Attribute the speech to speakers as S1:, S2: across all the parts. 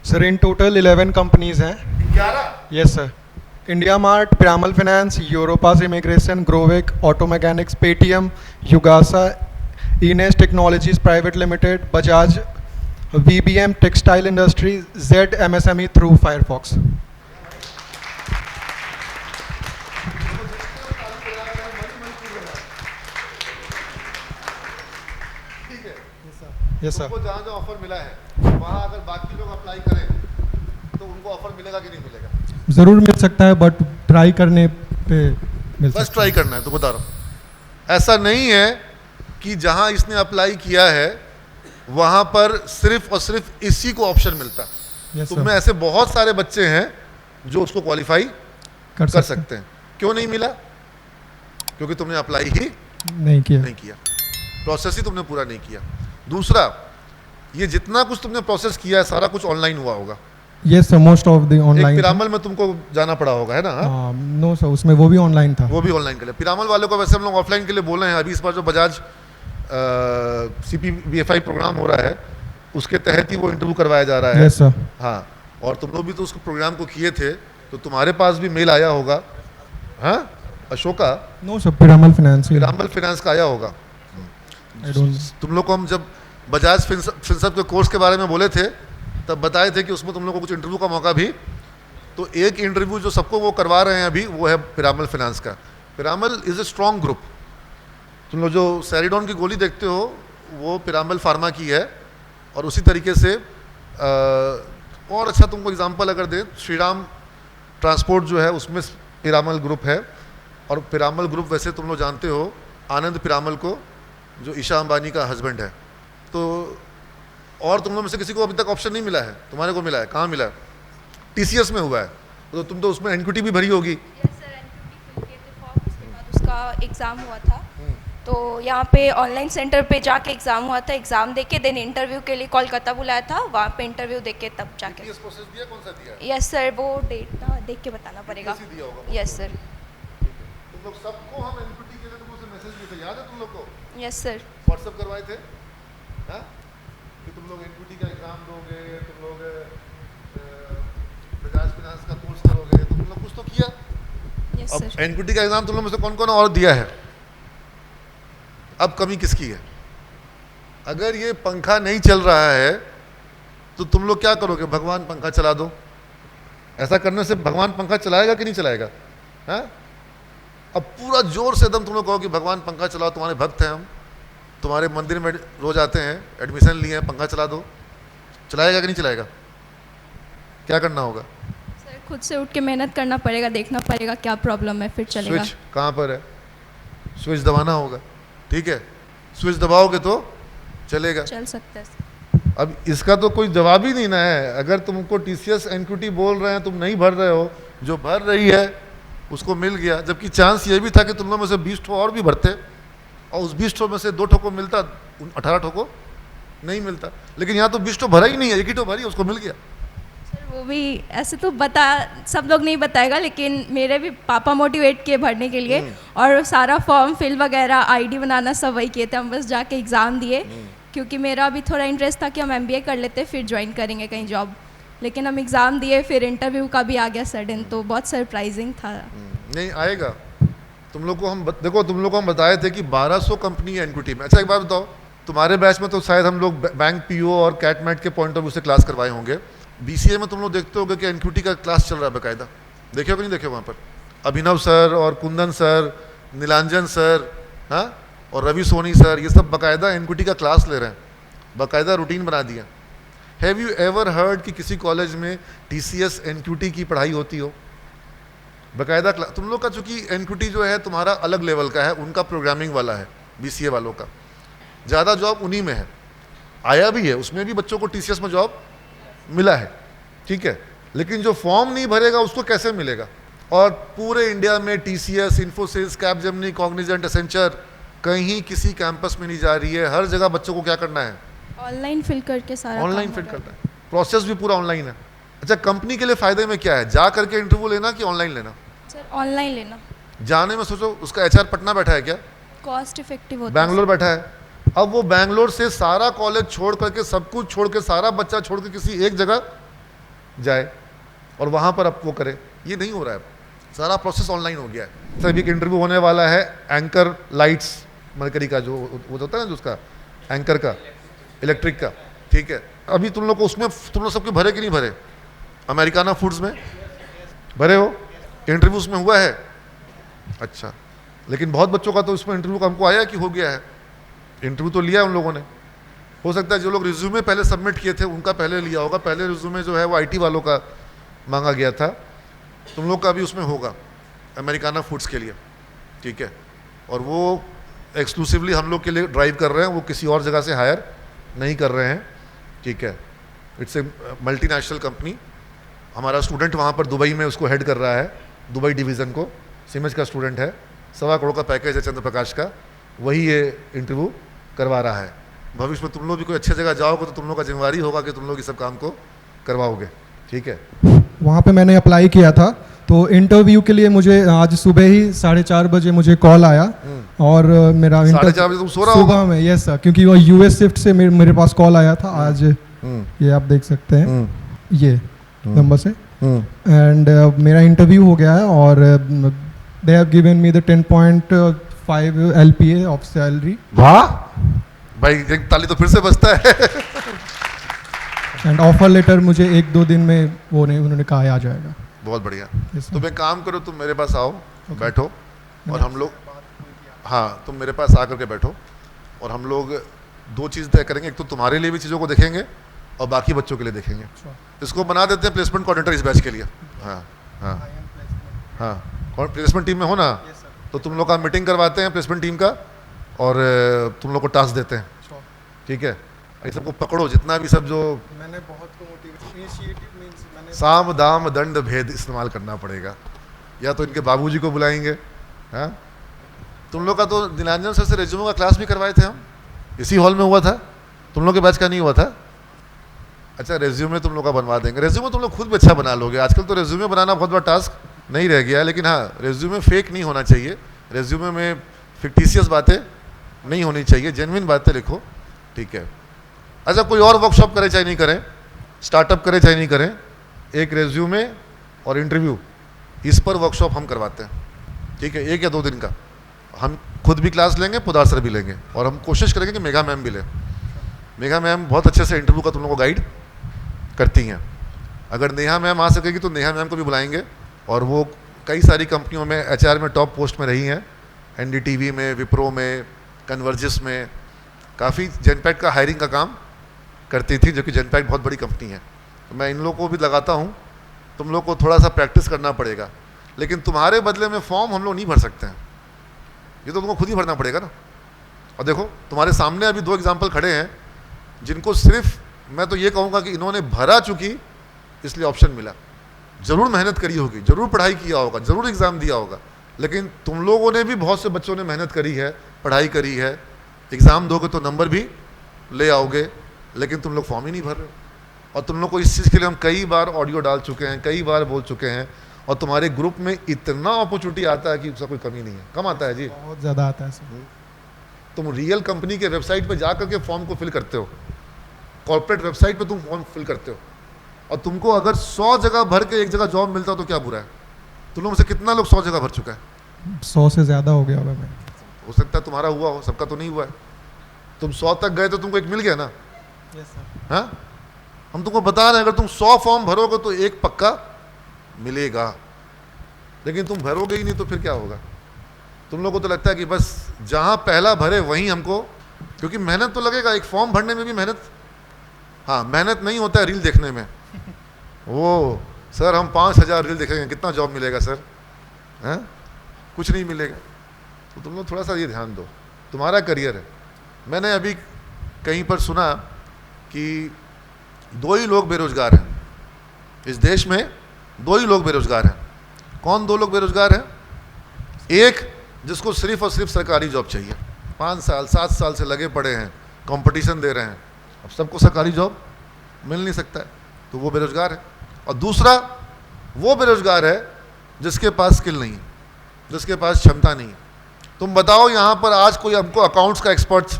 S1: Sir in total 11 companies हैं.
S2: 11?
S1: Yes sir. India Mart, Piramal Finance, Europass immigration, ग्रोवेक, auto mechanics, Paytm, Yugasa, इनेस technologies private limited, Bajaj, VBM textile industry, Z MSME through Firefox.
S2: ठीक है.
S1: Yes sir.
S2: तुमको जहाँ जहाँ offer मिला है वहाँ अगर बाकी लोग अप्लाई करें तो उनको ऑफर मिलेगा कि नहीं मिलेगा?
S1: ज़रूर मिल सकता है, बट ट्राई करने पे मिल सकता
S2: बस ट्राई करना है. तो बता रहा हूँ, ऐसा नहीं है कि जहाँ इसने अप्लाई किया है वहाँ पर सिर्फ और सिर्फ इसी को ऑप्शन मिलता.
S1: Yes,
S2: तुम में
S1: sir.
S2: ऐसे बहुत सारे बच्चे हैं जो उसको क्वालिफाई कर सकते हैं. क्यों नहीं मिला? क्योंकि तुमने अप्लाई ही
S1: नहीं किया.
S2: नहीं किया, प्रोसेस ही तुमने पूरा नहीं किया. दूसरा, ये जितना कुछ तुमने प्रोसेस किया है सारा कुछ ऑनलाइन हुआ होगा.
S1: Yes sir, most of the
S2: एक
S1: ऑनलाइन.
S2: पिरामल में तुमको जाना पड़ा होगा, है ना? हाँ?
S1: नो सर, उसमें वो भी ऑनलाइन था.
S2: वो भी ऑनलाइन के लिए. पिरामल वालों को वैसे हम लोग ऑफलाइन के लिए बोले हैं. अभी इस बार जो बजाज CPBFI प्रोग्राम हो रहा है उसके तहत ही वो इंटरव्यू करवाया जा रहा है.
S1: Yes sir.
S2: हाँ, और तुम लोग भी तो उस प्रोग्राम को किए थे तो तुम्हारे पास भी मेल आया होगा. हाँ, Ashoka,
S1: no sir, Piramal finance.
S2: Piramal finance का आया होगा.
S1: I don't.
S2: तुम लोग को हम जब बजाज फिनसर्व के कोर्स के बारे में बोले थे तब बताए थे कि उसमें तुम लोग को कुछ इंटरव्यू का मौका भी. तो एक इंटरव्यू जो सबको वो करवा रहे हैं अभी वो है पिरामल फाइनेंस का. Piramal is a strong group. तुम लोग जो सैरिडॉन की गोली देखते हो वो पिरामल फार्मा की है. और उसी तरीके से और अच्छा तुमको एग्जांपल अगर दें, श्रीराम ट्रांसपोर्ट जो है उसमें पिरामल ग्रुप है. और पिरामल ग्रुप वैसे तुम लोग जानते हो आनंद पिरामल को, जो ईशा अंबानी का हस्बैंड है. तो और तुम लोग में से किसी को अभी तक ऑप्शन नहीं मिला है? तुम्हारे को मिला है. कहाँ मिला है? TCS में हुआ है. तो तुम तो उसमें एनक्यूटी भी भरी होगी.
S3: यस सर, एनक्यूटी फिल किए थे फॉर्म, उसके बाद उसका एग्ज़ाम हुआ था. तो यहाँ पे ऑनलाइन सेंटर पे जाके एग्ज़ाम हुआ था. एग्ज़ाम दे के देन इंटरव्यू के लिए कोलकाता बुलाया था. वहाँ पे इंटरव्यू दे के तब जाके.
S2: TCS प्रोसेस दिया, कौन सा दिया?
S3: यस सर, वो डेट ना देख के बताना पड़ेगा.
S2: TCS ही दिया होगा.
S3: Yes sir.
S2: तुम लोग सबको हम एनक्यूटी के लिए तुमको मैसेज दिए थे, याद है तुम लोग को?
S3: Yes sir.
S2: व्हाट्सएप करवाए थे. हाँ, कि तुम लोग एनक्यूटी का एग्जाम दोगे, तुम लोग बजाज फाइनेंस का कोर्स करोगे. तुम लोग कुछ तो किया.
S3: यस
S2: अब
S3: सर.
S2: एनक्यूटी का एग्जाम तुम लोग में से कौन कौन और दिया है? अब कमी किसकी है? अगर ये पंखा नहीं चल रहा है तो तुम लोग क्या करोगे? भगवान पंखा चला दो. ऐसा करने से भगवान पंखा चलाएगा कि नहीं चलाएगा? हाँ, अब पूरा जोर से एकदम तुम लोग कहो कि भगवान पंखा चलाओ, तुम्हारे भक्त हैं हम, तुम्हारे मंदिर में रोज आते हैं, एडमिशन लिए हैं, पंखा चला दो. चलाएगा कि नहीं चलाएगा? क्या करना होगा?
S3: सर खुद से उठ के मेहनत करना पड़ेगा, देखना पड़ेगा क्या प्रॉब्लम है, फिर चलेगा.
S2: स्विच कहाँ पर है? स्विच दबाना होगा. ठीक है, स्विच दबाओगे तो चलेगा.
S3: चल सकता है सर.
S2: अब इसका तो कोई जवाब ही नहीं ना है. अगर तुमको TCS एनक्यूटी बोल रहे हैं, तुम नहीं भर रहे हो, जो भर रही है उसको मिल गया. जबकि चांस ये भी था कि तुम लोग में से 20 ठो और भी भरते और उस 20 ठो में से 2 ठो को मिलता, 18 ठो को नहीं मिलता. लेकिन यहाँ तो 20 ठो भरा ही नहीं है, एक ही ठो भरी, उसको मिल गया.
S3: सर वो भी ऐसे तो बता सब लोग नहीं बताएगा, लेकिन मेरे भी पापा मोटिवेट किए भरने के लिए. और सारा फॉर्म फिल वगैरह, ID बनाना सब वही किए थे. हम बस जाके एग्ज़ाम दिए. क्योंकि मेरा भी थोड़ा इंटरेस्ट था कि हम MBA कर लेते फिर ज्वाइन करेंगे कहीं जॉब. लेकिन हम एग्ज़ाम दिए, फिर इंटरव्यू का भी आ गया सडन, तो बहुत सरप्राइजिंग था.
S2: नहीं आएगा. तुम लोग को हम देखो, तुम लोग को हम बताए थे कि 1200 कंपनी है एनक्यूटी में. अच्छा एक बात बताओ, तुम्हारे बैच में तो शायद हम लोग बैंक PO और कैटमैट के पॉइंट ऑफ व्यू से क्लास करवाए होंगे. BCA में तुम लोग देखते होगे कि एनक्यूटी का क्लास चल रहा है बाकायदा. देखे हो कि नहीं देखे? वहाँ पर अभिनव सर और कुंदन सर, नीलांजन सर, हाँ, और रवि सोनी सर, ये सब बाकायदा एनक्यूटी का क्लास ले रहे हैं. बाकायदा रूटीन बना दिया. हैव यू एवर हर्ड कि किसी कॉलेज में TCS एनक्यूटी की पढ़ाई होती हो? बाकायदा तुम लोग का चूँकि एनक्यूटी जो है तुम्हारा अलग लेवल का है, उनका प्रोग्रामिंग वाला है. BCA वालों का ज़्यादा जॉब उन्हीं में है. आया भी है, उसमें भी बच्चों को TCS में जॉब मिला है. ठीक है, लेकिन जो फॉर्म नहीं भरेगा उसको कैसे मिलेगा? और पूरे इंडिया में TCS, Infosys, Capgemini, Cognizant, Accenture कहीं किसी कैंपस में नहीं जा रही है. हर जगह बच्चों को क्या करना है?
S3: ऑनलाइन फिल करके सारा
S2: ऑनलाइन फिल करना है. प्रोसेस भी पूरा ऑनलाइन है. अच्छा, कंपनी के लिए फ़ायदे में क्या है? जा करके इंटरव्यू लेना कि ऑनलाइन लेना?
S3: सर ऑनलाइन लेना.
S2: जाने में सोचो, उसका HR पटना बैठा है क्या?
S3: कॉस्ट इफेक्टिव होता है.
S2: बैंगलोर बैठा है. अब वो बैंगलोर से सारा कॉलेज छोड़ करके, सब कुछ छोड़ के, सारा बच्चा छोड़ के किसी एक जगह जाए और वहाँ पर आप वो करे, ये नहीं हो रहा है। सारा प्रोसेस ऑनलाइन हो गया है। सर, अभी एक इंटरव्यू होने वाला है एंकर लाइट्स मरकरी का, जो वो होता है ना, जो उसका एंकर का, इलेक्ट्रिक का, ठीक है। अभी तुम लोग को उसमें तुम लोग सबके भरे कि नहीं भरे? अमेरिकाना फूड्स में भरे हो? इंटरव्यू उसमें हुआ है? अच्छा, लेकिन बहुत बच्चों का तो इसमें इंटरव्यू का हमको आया कि हो गया है, इंटरव्यू तो लिया उन लोगों ने। हो सकता है जो लोग रिज्यूमे पहले सबमिट किए थे उनका पहले लिया होगा, पहले रिज्यूमे जो है वो आईटी वालों का मांगा गया था, तुम लोग का भी उसमें होगा अमेरिकाना फूड्स के लिए, ठीक है। और वो एक्सक्लूसिवली हम लोग के लिए ड्राइव कर रहे हैं, वो किसी और जगह से हायर नहीं कर रहे हैं, ठीक है। It's a multinational company. हमारा स्टूडेंट वहाँ पर दुबई में उसको हेड कर रहा है, दुबई डिवीज़न को, सिमज का स्टूडेंट है, 1.25 करोड़ का पैकेज है चंद्र प्रकाश का, वही ये इंटरव्यू करवा रहा है। भविष्य में तुम लोग भी कोई अच्छी जगह जाओगे तो तुम लोग का जिम्मेवारी होगा कि तुम लोग इस सब काम को करवाओगे, ठीक है।
S1: वहाँ पे मैंने अप्लाई किया था, तो इंटरव्यू के लिए मुझे आज सुबह ही 4:30 बजे मुझे कॉल आया और मेरा
S2: 4:30 बजे तुम सो रहा
S1: सुबह
S2: होगा?
S1: में, यस सर, क्योंकि वो यूएस शिफ्ट से मेरे पास कॉल आया था आज, ये आप देख सकते हैं ये नंबर से, एंड मेरा इंटरव्यू हो गया है और they have given me the 10.5 LPA of salary.
S2: वाह भाई, एक ताली तो फिर से बजता है।
S1: एंड ऑफर लेटर मुझे 1-2 दिन में वो नहीं, उन्होंने कहा आ जाएगा।
S2: बहुत बढ़िया।
S1: Yes, sir.
S2: तुम एक काम करो, तुम मेरे पास आओ, बैठो और हम लोग, हाँ तुम मेरे पास आकर के बैठो और हम लोग 2 चीज़ तय करेंगे। एक तो तुम्हारे लिए भी चीज़ों को देखेंगे और बाकी बच्चों के लिए देखेंगे। इसको बना देते हैं प्लेसमेंट कोऑर्डिनेटर इस बैच के लिए। हाँ हाँ हाँ, कौन प्लेसमेंट टीम में हो ना? तो तुम लोग का मीटिंग करवाते हैं प्लेसमेंट टीम का और तुम लोग को टास्क देते हैं, ठीक है। ये सबको पकड़ो, जितना भी सब जो
S1: मैंने बहुत को इनिशिएटिव मींस मैंने
S2: साम दाम दंड भेद इस्तेमाल करना पड़ेगा, या तो इनके बाबूजी को बुलाएंगे। हाँ, तुम लोग का तो नीलांजन सर से रेज्यूमे का क्लास भी करवाए थे हम, इसी हॉल में हुआ था, तुम लोग के बैच का नहीं हुआ था? अच्छा, रेज्यूमे तुम लोग का बनवा देंगे। रेज्यूमे तुम लोग खुद भी अच्छा बना लोगे, आजकल तो रेज्यूमे बनाना बहुत बड़ा टास्क नहीं रह गया है, लेकिन हाँ रेज्यूमे फेक नहीं होना चाहिए, रेज्यूमे में फिक्टिशियस बातें नहीं होनी चाहिए, जेन्युइन बातें लिखो, ठीक है। अच्छा, कोई और वर्कशॉप करे चाहे नहीं करें, स्टार्टअप करे चाहे नहीं करें, एक रेज्यूमे और इंटरव्यू, इस पर वर्कशॉप हम करवाते हैं, ठीक है। 1 या 2 दिन का हम खुद भी क्लास लेंगे, पुदार सर भी लेंगे, और हम कोशिश करेंगे कि मेघा मैम भी लें। मेघा मैम बहुत अच्छे से इंटरव्यू का तुम लोगों को गाइड करती हैं। अगर नेहा मैम आ सकेगी तो नेहा मैम को भी बुलाएंगे, और वो कई सारी कंपनियों में HR में टॉप पोस्ट में रही हैं, NDTV में, विप्रो में, कन्वर्जिस में, काफ़ी जेनपैक्ट का हायरिंग का काम करती थी, जो कि जेनपैक्ट बहुत बड़ी कंपनी है। तो मैं इन लोगों को भी लगाता हूँ, तुम लोग को थोड़ा सा प्रैक्टिस करना पड़ेगा, लेकिन तुम्हारे बदले में फॉर्म हम लोग नहीं भर सकते हैं, ये तो तुमको खुद ही भरना पड़ेगा ना। और देखो तुम्हारे सामने अभी 2 एग्जाम्पल खड़े हैं जिनको सिर्फ मैं तो ये कहूँगा कि इन्होंने भरा चूंकि इसलिए ऑप्शन मिला, ज़रूर मेहनत करी होगी, ज़रूर पढ़ाई किया होगा, ज़रूर एग्ज़ाम दिया होगा, लेकिन तुम लोगों ने भी, बहुत से बच्चों ने मेहनत करी है, पढ़ाई करी है, एग्ज़ाम दोगे तो नंबर भी ले आओगे, लेकिन तुम लोग फॉर्म ही नहीं भर रहे हो। और तुम लोग को इस चीज़ के लिए हम कई बार ऑडियो डाल चुके हैं, कई बार बोल चुके हैं, और तुम्हारे ग्रुप में इतना अपॉर्चुनिटी आता है कि उसका कोई कमी नहीं है। कम आता है जी,
S1: बहुत ज़्यादा आता है सर।
S2: तुम रियल कंपनी के वेबसाइट पे जा करके फॉर्म को फिल करते हो, कॉर्पोरेट वेबसाइट पे तुम फॉर्म फिल करते हो, और तुमको अगर 100 जगह भर के एक जगह जॉब मिलता तो क्या बुरा है? तुम लोग में से कितना लोग 100 जगह भर चुका है?
S1: 100 से ज़्यादा हो गया होगा। मैं
S2: हो सकता है तुम्हारा हुआ हो, सबका तो नहीं हुआ है। तुम 100 तक गए तो तुमको एक मिल गया ना?
S1: Yes sir.
S2: हाँ, हम तुमको बता रहे हैं, अगर तुम 100 फॉर्म भरोगे तो एक पक्का मिलेगा, लेकिन तुम भरोगे ही नहीं तो फिर क्या होगा? तुम लोगों को तो लगता है कि बस जहाँ पहला भरे वहीं हमको, क्योंकि मेहनत तो लगेगा, एक फॉर्म भरने में भी मेहनत, हाँ मेहनत नहीं होता है रील देखने में। वो सर हम 5000 रील देखेंगे, कितना जॉब मिलेगा सर? हैं, कुछ नहीं मिलेगा। तो तुम लोग थोड़ा सा ये ध्यान दो, तुम्हारा करियर है। मैंने अभी कहीं पर सुना कि 2 ही लोग बेरोजगार हैं इस देश में, 2 ही लोग बेरोजगार हैं। कौन 2 लोग बेरोजगार हैं? एक जिसको सिर्फ और सिर्फ सरकारी जॉब चाहिए, 5 साल 7 साल से लगे पड़े हैं, कंपटीशन दे रहे हैं, अब सबको सरकारी जॉब मिल नहीं सकता है, तो वो बेरोजगार है। और दूसरा वो बेरोजगार है जिसके पास स्किल नहीं है, जिसके पास क्षमता नहीं है। तुम बताओ यहाँ पर आज कोई हमको अकाउंट्स का एक्सपर्ट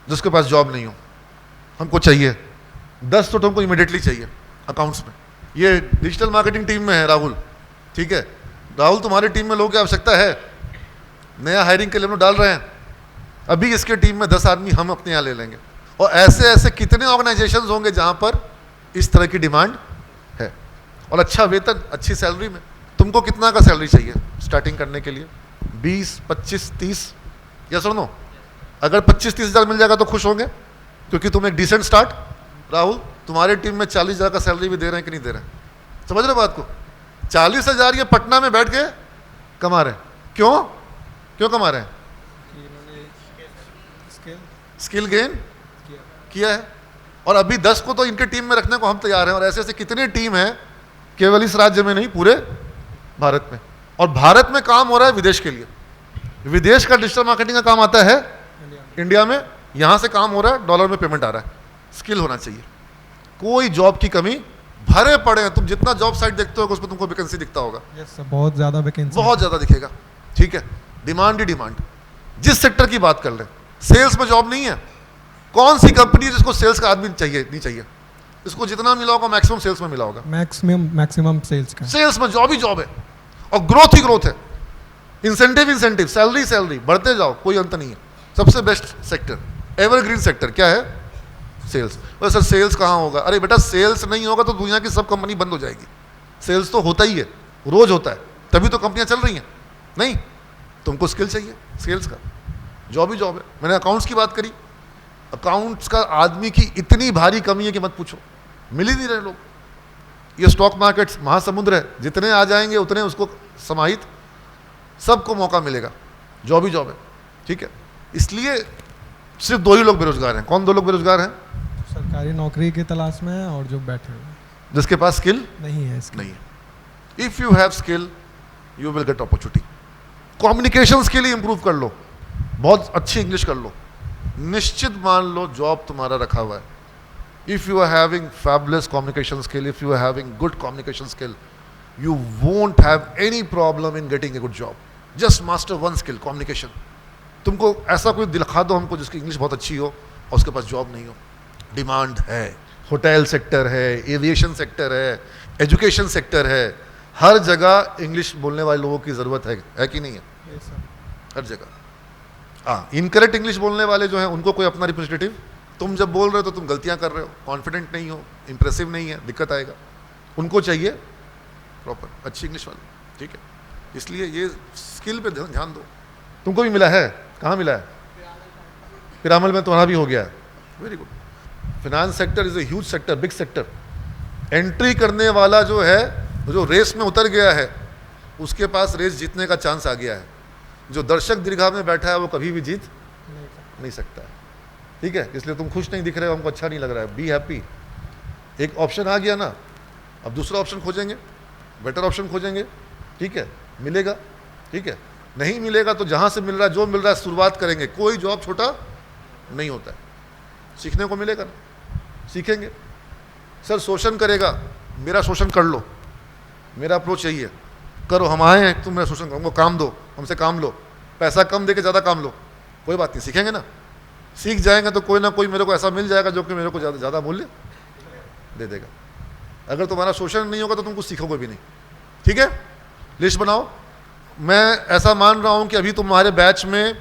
S2: जिसके पास जॉब नहीं हो, हमको चाहिए 10 तो तुमको इमीडिएटली चाहिए अकाउंट्स में, ये डिजिटल मार्केटिंग टीम में है राहुल, ठीक है। राहुल तुम्हारी टीम में लोगों की आवश्यकता है, नया हायरिंग के लिए हम लोग डाल रहे हैं। अभी इसके टीम में 10 आदमी हम अपने यहाँ ले लेंगे। और ऐसे ऐसे कितने ऑर्गेनाइजेशंस होंगे जहाँ पर इस तरह की डिमांड है, और अच्छा वेतन, अच्छी सैलरी में। तुमको कितना का सैलरी चाहिए स्टार्टिंग करने के लिए? 20, 25, 30 या सर नो? अगर 25-30 हज़ार मिल जाएगा तो खुश होंगे, क्योंकि तुम एक डिसेंट स्टार्ट। राहुल तुम्हारी टीम में 40 हज़ार का सैलरी भी दे रहे हैं कि नहीं दे रहे हैं? समझ रहे बात को? 40 हज़ार ये पटना में बैठ के कमा रहे हैं। क्यों कमा रहे हैं? स्किल गेन किया है। और अभी 10 को तो इनके टीम में रखने को हम तैयार हैं। और ऐसे ऐसे कितनी टीम है, केवल इस राज्य में नहीं, पूरे भारत में। और भारत में काम हो रहा है विदेश के लिए। विदेश का डिजिटल मार्केटिंग का काम आता है इंडिया में, यहाँ से काम हो रहा है, डॉलर में पेमेंट आ रहा है। स्किल होना चाहिए, कोई जॉब की कमी भरे पड़े हैं। तुम जितना जॉब साइट देखते हो उसमें तुमको वैकेंसी दिखता होगा।
S1: यस सर, बहुत ज़्यादा वैकेंसी,
S2: बहुत ज़्यादा दिखेगा, ठीक है। डिमांड ही डिमांड। जिस सेक्टर की बात कर ले, सेल्स में जॉब नहीं है। कौन सी कंपनी है जिसको सेल्स का आदमी चाहिए? नहीं चाहिए। इसको जितना मिला होगा मैक्सिमम सेल्स में मिला होगा।
S1: मैक्सिमम सेल्स का,
S2: सेल्स में जॉब ही जॉब है, और ग्रोथ ही ग्रोथ है। इंसेंटिव, सैलरी बढ़ते जाओ, कोई अंत नहीं है। सबसे बेस्ट सेक्टर, एवरग्रीन सेक्टर क्या है? सेल्स। और सर सेल्स कहाँ होगा? अरे बेटा, सेल्स नहीं होगा तो दुनिया की सब कंपनी बंद हो जाएगी। सेल्स तो होता ही है, रोज होता है, तभी तो कंपनियां चल रही हैं। नहीं, तुमको स्किल चाहिए सेल्स का, जॉब ही जॉब है। मैंने अकाउंट्स की बात करी, अकाउंट्स का आदमी की इतनी भारी कमी है कि मत पूछो, मिल ही नहीं रहे लोग। ये स्टॉक मार्केट महासमुद्र है, जितने आ जाएंगे उतने उसको समाहित, सबको मौका मिलेगा, जॉब ही जॉब है, ठीक है। इसलिए सिर्फ 2 ही लोग बेरोजगार हैं। कौन 2 लोग बेरोजगार हैं?
S1: सरकारी नौकरी की तलाश में है और जो बैठे हुए हैं,
S2: जिसके पास स्किल
S1: नहीं है।
S2: नहीं है। If you have skill you will get opportunity. Communication skill he improve कर लो, बहुत अच्छी इंग्लिश कर लो, निश्चित मान लो जॉब तुम्हारा रखा हुआ है। If you are having fabulous communication skill, if you are having good communication skill, you won't have any problem in getting a good job. Just master one skill, communication. तुमको ऐसा कोई दिखा दो हमको जिसकी इंग्लिश बहुत अच्छी हो और उसके पास जॉब नहीं हो। डिमांड है, होटल सेक्टर है, एविएशन सेक्टर है, एजुकेशन सेक्टर है, हर जगह इंग्लिश बोलने वाले लोगों की ज़रूरत है कि नहीं है?
S1: Yes,
S2: हर जगह। हाँ, इनकरेक्ट इंग्लिश बोलने वाले जो हैं उनको कोई अपना रिप्रेजेंटेटिव, तुम जब बोल रहे हो तो तुम गलतियाँ कर रहे हो, कॉन्फिडेंट नहीं हो, इंप्रेसिव नहीं है, दिक्कत आएगा। उनको चाहिए प्रॉपर अच्छी इंग्लिश वाले, ठीक है। इसलिए ये स्किल पे ध्यान दो। तुमको भी मिला है? कहाँ मिला है? पिरामल में तुम्हारा भी हो गया है, very good. Finance sector is a huge sector, big sector. Entry करने वाला जो है, जो रेस में उतर गया है, उसके पास रेस जीतने का चांस आ गया है। जो दर्शक दीर्घा में बैठा है वो कभी भी जीत नहीं सकता है, ठीक है। इसलिए तुम खुश नहीं दिख रहे हो, हमको अच्छा नहीं लग रहा है। Be happy. एक ऑप्शन आ गया ना, अब दूसरा ऑप्शन खोजेंगे, बेटर ऑप्शन खोजेंगे, ठीक है। मिलेगा, ठीक है। नहीं मिलेगा तो जहाँ से मिल रहा है, जो मिल रहा है, शुरुआत करेंगे। कोई जॉब छोटा नहीं होता है, सीखने को मिलेगा ना, सीखेंगे। सर शोषण करेगा, मेरा शोषण कर लो, मेरा अप्रोच यही है, करो, हम आए हैं, तुम मेरा शोषण करो, हमको काम दो, हमसे काम लो, पैसा कम दे के ज़्यादा काम लो, कोई बात नहीं, सीखेंगे ना। सीख जाएंगे तो कोई ना कोई मेरे को ऐसा मिल जाएगा जो कि मेरे को ज़्यादा मूल्य दे देगा। अगर तुम्हारा शोषण नहीं होगा तो तुम कुछ सीखोगे भी नहीं, ठीक है। लिस्ट बनाओ। मैं ऐसा मान रहा हूं कि अभी तुम्हारे बैच में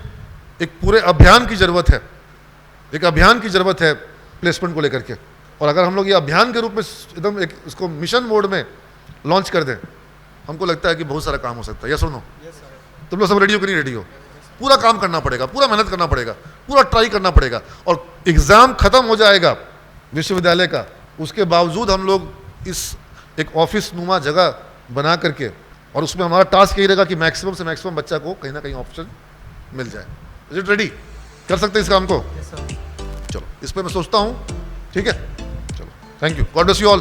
S2: एक पूरे अभियान की ज़रूरत है, एक अभियान की ज़रूरत है प्लेसमेंट को लेकर के। और अगर हम लोग ये अभियान के रूप में एकदम एक इसको मिशन मोड में लॉन्च कर दें, हमको लगता है कि बहुत सारा काम हो सकता है। यस और नो? तुम लोग सब रेडी हो कि नहीं रेडी हो? पूरा काम करना पड़ेगा, पूरा मेहनत करना पड़ेगा, पूरा ट्राई करना पड़ेगा। और एग्ज़ाम ख़त्म हो जाएगा विश्वविद्यालय का, उसके बावजूद हम लोग इस एक ऑफिस नुमा जगह बना करके, और उसमें हमारा टास्क यही रहेगा कि मैक्सिमम से मैक्सिमम बच्चा को कहीं ना कहीं ऑप्शन मिल जाए। Is it ready? कर सकते हैं इस काम को?
S1: Yes, sir.
S2: चलो, इस पर मैं सोचता हूँ, ठीक है। चलो, thank you, God bless you all.